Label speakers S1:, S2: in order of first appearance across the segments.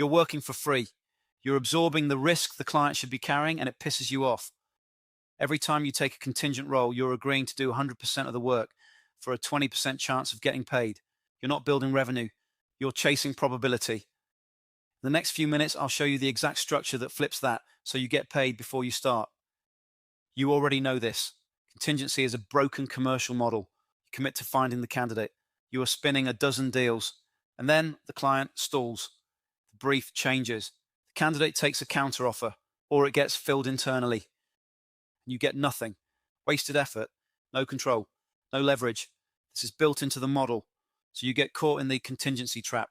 S1: You're working for free. You're absorbing the risk the client should be carrying, and it pisses you off. Every time you take a contingent role, you're agreeing to do 100% of the work for a 20% chance of getting paid. You're not building revenue. You're chasing probability. The next few minutes, I'll show you the exact structure that flips that so you get paid before you start. You already know this. Contingency is a broken commercial model. You commit to finding the candidate. You are spinning a dozen deals, and then the client stalls. The brief changes. The candidate takes a counteroffer, or it gets filled internally. You get nothing. Wasted effort, no control, no leverage. This is built into the model, so you get caught in the contingency trap.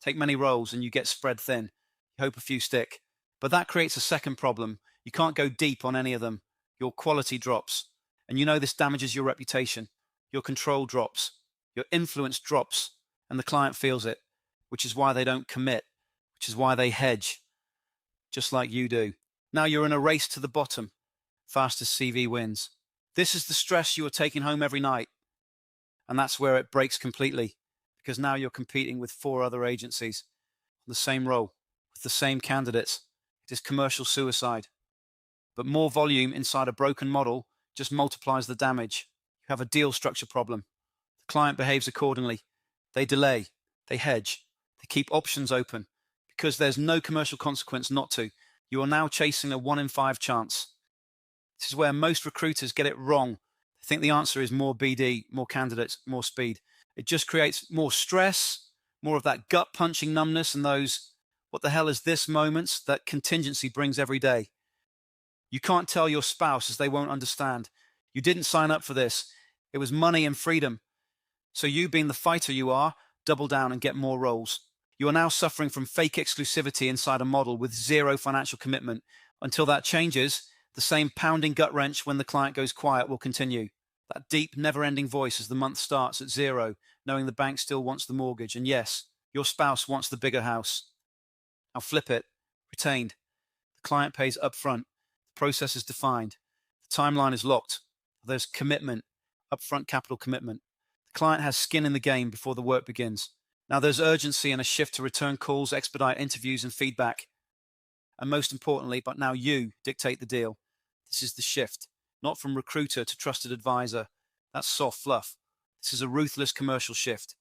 S1: Take many roles and you get spread thin. You hope a few stick. But that creates a second problem. You can't go deep on any of them. Your quality drops. And you know this damages your reputation. Your control drops. Your influence drops. And the client feels it, which is why they don't commit, which is why they hedge, just like you do. Now you're in a race to the bottom. Fastest CV wins. This is the stress you are taking home every night. And that's where it breaks completely, because now you're competing with 4 other agencies on the same role, with the same candidates. It is commercial suicide. But more volume inside a broken model just multiplies the damage. You have a deal structure problem. The client behaves accordingly. They delay. They hedge. They keep options open. Because there's no commercial consequence not to. You are now chasing a 1 in 5 chance. This is where most recruiters get it wrong. They think the answer is more BD, more candidates, more speed. It just creates more stress, more of that gut-punching numbness and those, what the hell is this moments that contingency brings every day. You can't tell your spouse as they won't understand. You didn't sign up for this. It was money and freedom. So you, being the fighter you are, double down and get more roles. You are now suffering from fake exclusivity inside a model with 0 financial commitment. Until that changes, the same pounding gut wrench when the client goes quiet will continue. That deep, never-ending voice as the month starts at 0, knowing the bank still wants the mortgage. And yes, your spouse wants the bigger house. Now flip it. Retained. The client pays upfront. The process is defined. The timeline is locked. There's commitment, upfront capital commitment. The client has skin in the game before the work begins. Now there's urgency and a shift to return calls, expedite interviews and feedback. And most importantly, but now you dictate the deal. This is the shift, not from recruiter to trusted advisor. That's soft fluff. This is a ruthless commercial shift.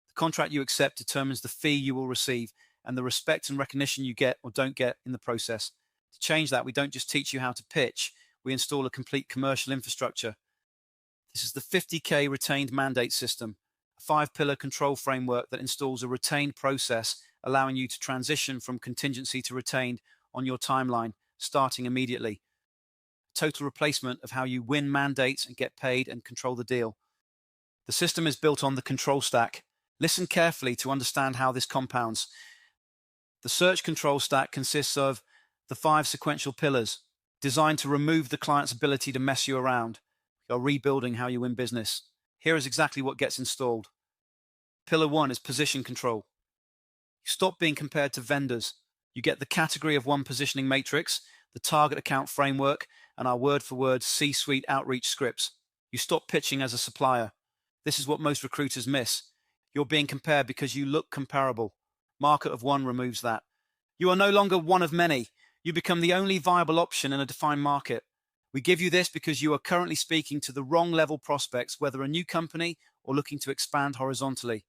S1: The contract you accept determines the fee you will receive and the respect and recognition you get or don't get in the process. To change that, we don't just teach you how to pitch, we install a complete commercial infrastructure. This is the 50K retained mandate system, a 5-pillar control framework that installs a retained process, allowing you to transition from contingency to retained on your timeline, starting immediately. Total replacement of how you win mandates and get paid and control the deal. The system is built on the control stack. Listen carefully to understand how this compounds. The search control stack consists of the 5 sequential pillars, designed to remove the client's ability to mess you around. You're rebuilding how you win business. Here is exactly what gets installed. Pillar 1 is position control. You stop being compared to vendors. You get the category of 1 positioning matrix, the target account framework, and our word-for-word C-suite outreach scripts. You stop pitching as a supplier. This is what most recruiters miss. You're being compared because you look comparable. Market of 1 removes that. You are no longer one of many. You become the only viable option in a defined market. We give you this because you are currently speaking to the wrong level prospects, whether a new company or looking to expand horizontally.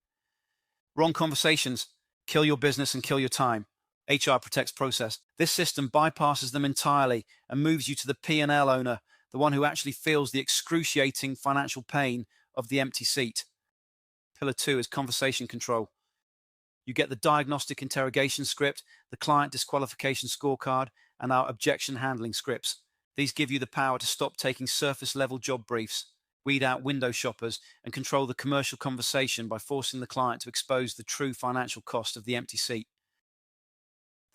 S1: Wrong conversations kill your business and kill your time. HR protects process. This system bypasses them entirely and moves you to the P&L owner, the one who actually feels the excruciating financial pain of the empty seat. Pillar 2 is conversation control. You get the diagnostic interrogation script, the client disqualification scorecard, and our objection handling scripts. These give you the power to stop taking surface-level job briefs, weed out window shoppers, and control the commercial conversation by forcing the client to expose the true financial cost of the empty seat.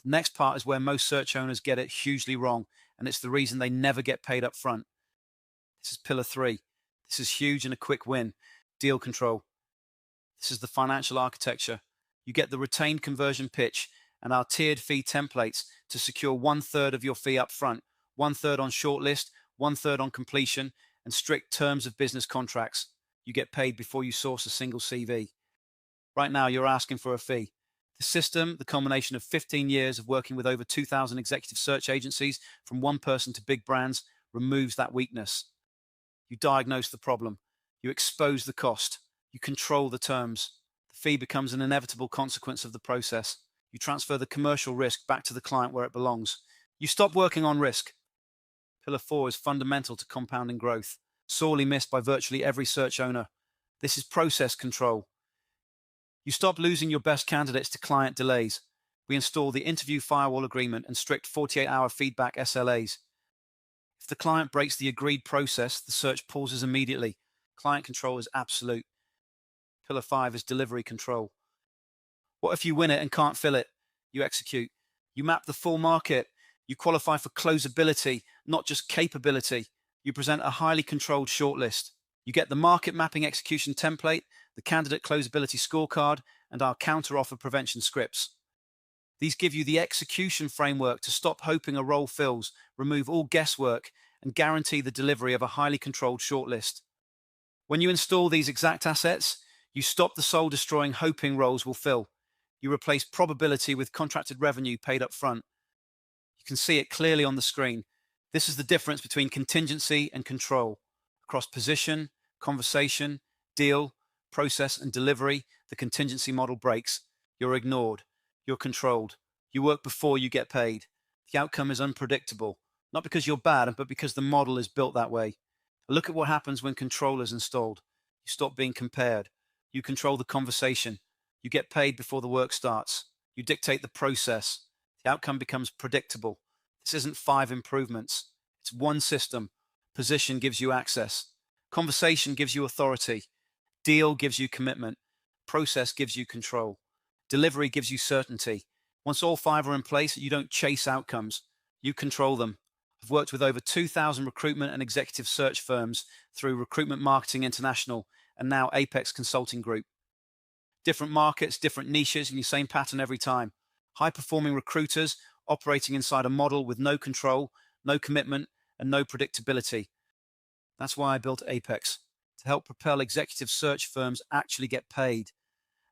S1: The next part is where most search owners get it hugely wrong, and it's the reason they never get paid up front. This is pillar 3. This is huge and a quick win. Deal control. This is the financial architecture. You get the retained conversion pitch and our tiered fee templates to secure 1/3 of your fee up front, 1/3 on shortlist, 1/3 on completion, and strict terms of business contracts. You get paid before you source a single CV. Right now, you're asking for a fee. The system, the combination of 15 years of working with over 2,000 executive search agencies, from one person to big brands, removes that weakness. You diagnose the problem, you expose the cost, you control the terms. The fee becomes an inevitable consequence of the process. You transfer the commercial risk back to the client where it belongs. You stop working on risk. Pillar 4 is fundamental to compounding growth, sorely missed by virtually every search owner. This is process control. You stop losing your best candidates to client delays. We install the interview firewall agreement and strict 48-hour feedback SLAs. If the client breaks the agreed process, the search pauses immediately. Client control is absolute. Pillar 5 is delivery control. What if you win it and can't fill it? You execute. You map the full market. You qualify for closability, not just capability. You present a highly controlled shortlist. You get the market mapping execution template, the candidate closability scorecard, and our counter-offer prevention scripts. These give you the execution framework to stop hoping a role fills, remove all guesswork, and guarantee the delivery of a highly controlled shortlist. When you install these exact assets, you stop the soul-destroying hoping roles will fill. You replace probability with contracted revenue paid up front. You can see it clearly on the screen. This is the difference between contingency and control. Across position, conversation, deal, process, and delivery, the contingency model breaks. You're ignored. You're controlled. You work before you get paid. The outcome is unpredictable, not because you're bad, but because the model is built that way. Look at what happens when control is installed. You stop being compared. You control the conversation. You get paid before the work starts. You dictate the process. The outcome becomes predictable. This isn't 5 improvements. It's one system. Position gives you access. Conversation gives you authority. Deal gives you commitment. Process gives you control. Delivery gives you certainty. Once all 5 are in place, you don't chase outcomes. You control them. I've worked with over 2,000 recruitment and executive search firms through Recruitment Marketing International and now Apex Consulting Group. Different markets, different niches, and the same pattern every time. High-performing recruiters operating inside a model with no control, no commitment, and no predictability. That's why I built Apex, to help propel executive search firms actually get paid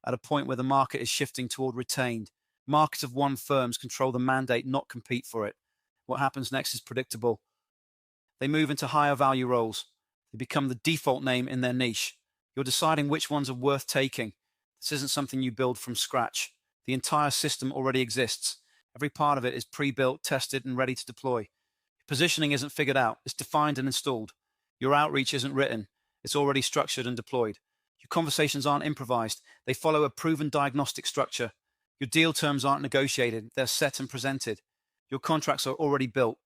S1: at a point where the market is shifting toward retained. Market of one firms control the mandate, not compete for it. What happens next is predictable. They move into higher value roles. They become the default name in their niche. You're deciding which ones are worth taking. This isn't something you build from scratch. The entire system already exists. Every part of it is pre-built, tested, and ready to deploy. Your positioning isn't figured out. It's defined and installed. Your outreach isn't written. It's already structured and deployed. Your conversations aren't improvised. They follow a proven diagnostic structure. Your deal terms aren't negotiated. They're set and presented. Your contracts are already built.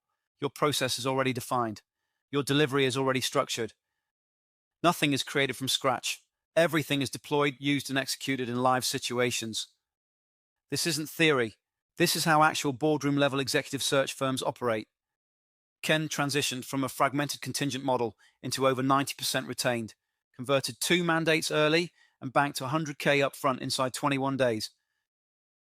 S1: Your process is already defined. Your delivery is already structured. Nothing is created from scratch. Everything is deployed, used, and executed in live situations. This isn't theory. This is how actual boardroom level executive search firms operate. Ken transitioned from a fragmented contingent model into over 90% retained, converted 2 mandates early, and banked 100K upfront inside 21 days.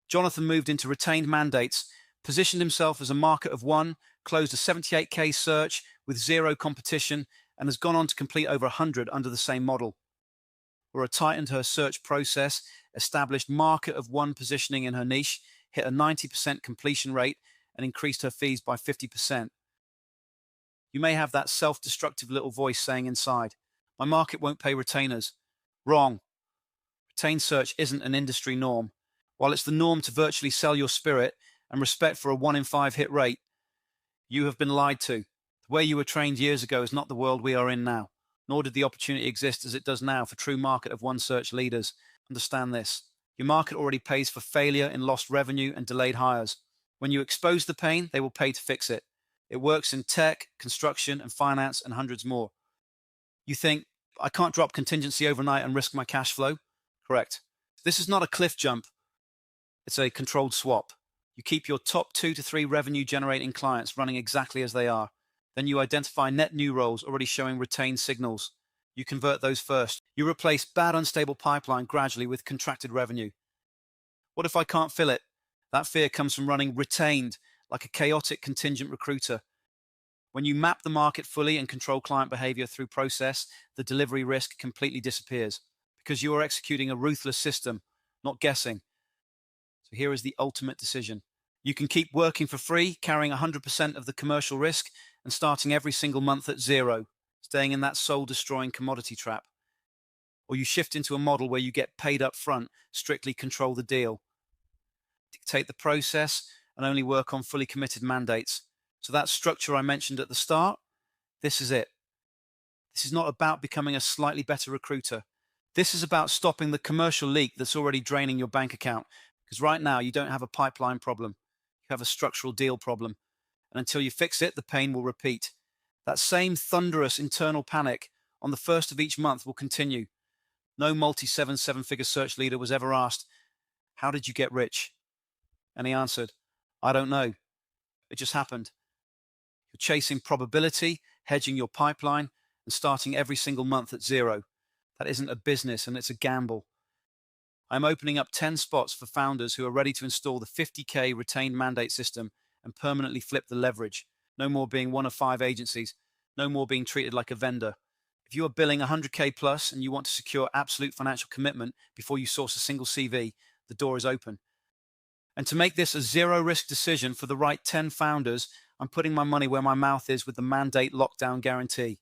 S1: Jonathan moved into retained mandates, positioned himself as a market of one, closed a 78K search with 0 competition, and has gone on to complete over 100 under the same model. Laura tightened her search process, established market of one positioning in her niche, hit a 90% completion rate, and increased her fees by 50%. You may have that self-destructive little voice saying inside, "My market won't pay retainers." Wrong. Retained search isn't an industry norm. While it's the norm to virtually sell your spirit and respect for a 1 in 5 hit rate, you have been lied to. The way you were trained years ago is not the world we are in now, nor did the opportunity exist as it does now for true market of one search leaders. Understand this. Your market already pays for failure in lost revenue and delayed hires. When you expose the pain, they will pay to fix it. It works in tech, construction, and finance, and hundreds more. You think, I can't drop contingency overnight and risk my cash flow? Correct. This is not a cliff jump. It's a controlled swap. You keep your top 2 to 3 revenue generating clients running exactly as they are. Then you identify net new roles already showing retained signals. You convert those first. You replace bad unstable pipeline gradually with contracted revenue. What if I can't fill it? That fear comes from running retained like a chaotic contingent recruiter. When you map the market fully and control client behavior through process, the delivery risk completely disappears because you are executing a ruthless system, not guessing. So here is the ultimate decision. You can keep working for free, carrying 100% of the commercial risk and starting every single month at zero, staying in that soul-destroying commodity trap. Or you shift into a model where you get paid up front, strictly control the deal, dictate the process, and only work on fully committed mandates. So that structure I mentioned at the start, this is it. This is not about becoming a slightly better recruiter. This is about stopping the commercial leak that's already draining your bank account. Because right now you don't have a pipeline problem. You have a structural deal problem. And until you fix it, the pain will repeat. That same thunderous internal panic on the first of each month will continue. No seven-figure search leader was ever asked, "How did you get rich?" And he answered, "I don't know. It just happened." You're chasing probability, hedging your pipeline, and starting every single month at zero. That isn't a business, and it's a gamble. I'm opening up 10 spots for founders who are ready to install the 50K retained mandate system and permanently flip the leverage. No more being one of 5 agencies. No more being treated like a vendor. If you are billing 100K plus and you want to secure absolute financial commitment before you source a single CV, the door is open. And to make this a zero-risk decision for the right 10 founders, I'm putting my money where my mouth is with the mandate lockdown guarantee.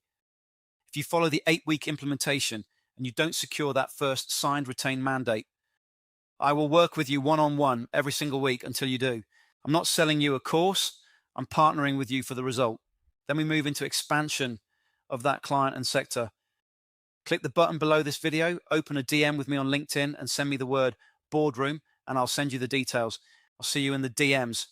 S1: If you follow the 8-week implementation and you don't secure that first signed retained mandate, I will work with you one-on-one every single week until you do. I'm not selling you a course. I'm partnering with you for the result. Then we move into expansion of that client and sector. Click the button below this video, open a DM with me on LinkedIn and send me the word boardroom and I'll send you the details. I'll see you in the DMs.